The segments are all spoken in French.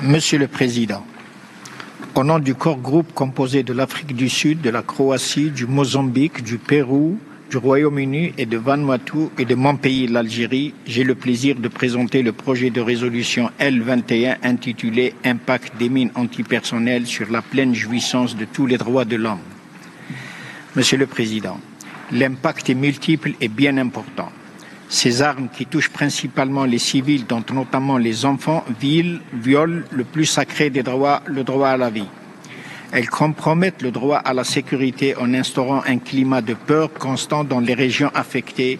Monsieur le Président, au nom du corps groupe composé de l'Afrique du Sud, de la Croatie, du Mozambique, du Pérou, du Royaume-Uni et de Vanuatu et de mon pays, l'Algérie, j'ai le plaisir de présenter le projet de résolution L21 intitulé « Impact des mines antipersonnelles sur la pleine jouissance de tous les droits de l'homme ». Monsieur le Président, l'impact est multiple et bien important. Ces armes qui touchent principalement les civils, dont notamment les enfants, violent le plus sacré des droits, le droit à la vie. Elles compromettent le droit à la sécurité en instaurant un climat de peur constant dans les régions affectées.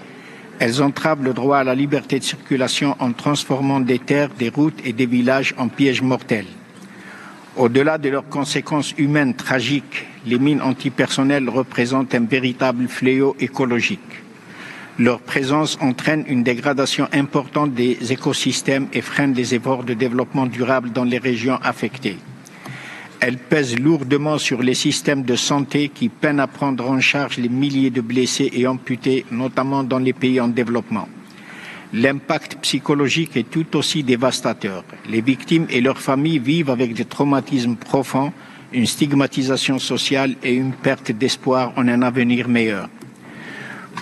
Elles entravent le droit à la liberté de circulation en transformant des terres, des routes et des villages en pièges mortels. Au-delà de leurs conséquences humaines tragiques, les mines antipersonnelles représentent un véritable fléau écologique. Leur présence entraîne une dégradation importante des écosystèmes et freine les efforts de développement durable dans les régions affectées. Elles pèsent lourdement sur les systèmes de santé qui peinent à prendre en charge les milliers de blessés et amputés, notamment dans les pays en développement. L'impact psychologique est tout aussi dévastateur. Les victimes et leurs familles vivent avec des traumatismes profonds, une stigmatisation sociale et une perte d'espoir en un avenir meilleur.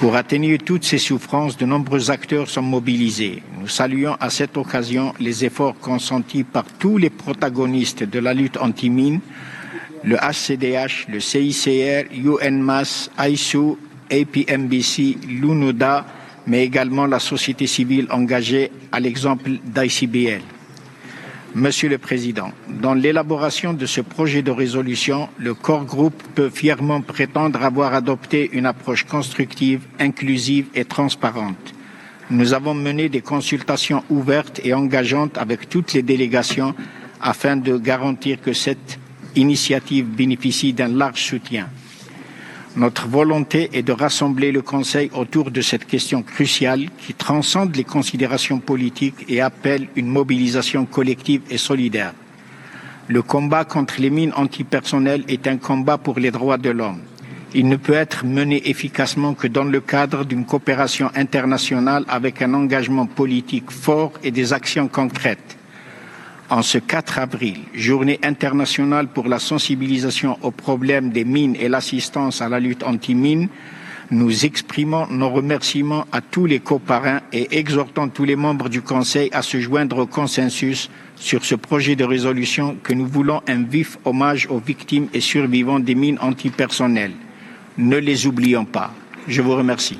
Pour atténuer toutes ces souffrances, de nombreux acteurs sont mobilisés. Nous saluons à cette occasion les efforts consentis par tous les protagonistes de la lutte anti-mines, le HCDH, le CICR, UNMAS, ISOO, APMBC, l'UNODA, mais également la société civile engagée à l'exemple d'ICBL. Monsieur le Président, dans l'élaboration de ce projet de résolution, le corps groupe peut fièrement prétendre avoir adopté une approche constructive, inclusive et transparente. Nous avons mené des consultations ouvertes et engageantes avec toutes les délégations afin de garantir que cette initiative bénéficie d'un large soutien. Notre volonté est de rassembler le Conseil autour de cette question cruciale qui transcende les considérations politiques et appelle une mobilisation collective et solidaire. Le combat contre les mines antipersonnelles est un combat pour les droits de l'homme. Il ne peut être mené efficacement que dans le cadre d'une coopération internationale avec un engagement politique fort et des actions concrètes. En ce 4 avril, journée internationale pour la sensibilisation aux problèmes des mines et l'assistance à la lutte anti-mines, nous exprimons nos remerciements à tous les coparrains et exhortons tous les membres du Conseil à se joindre au consensus sur ce projet de résolution que nous voulons un vif hommage aux victimes et survivants des mines antipersonnelles. Ne les oublions pas. Je vous remercie.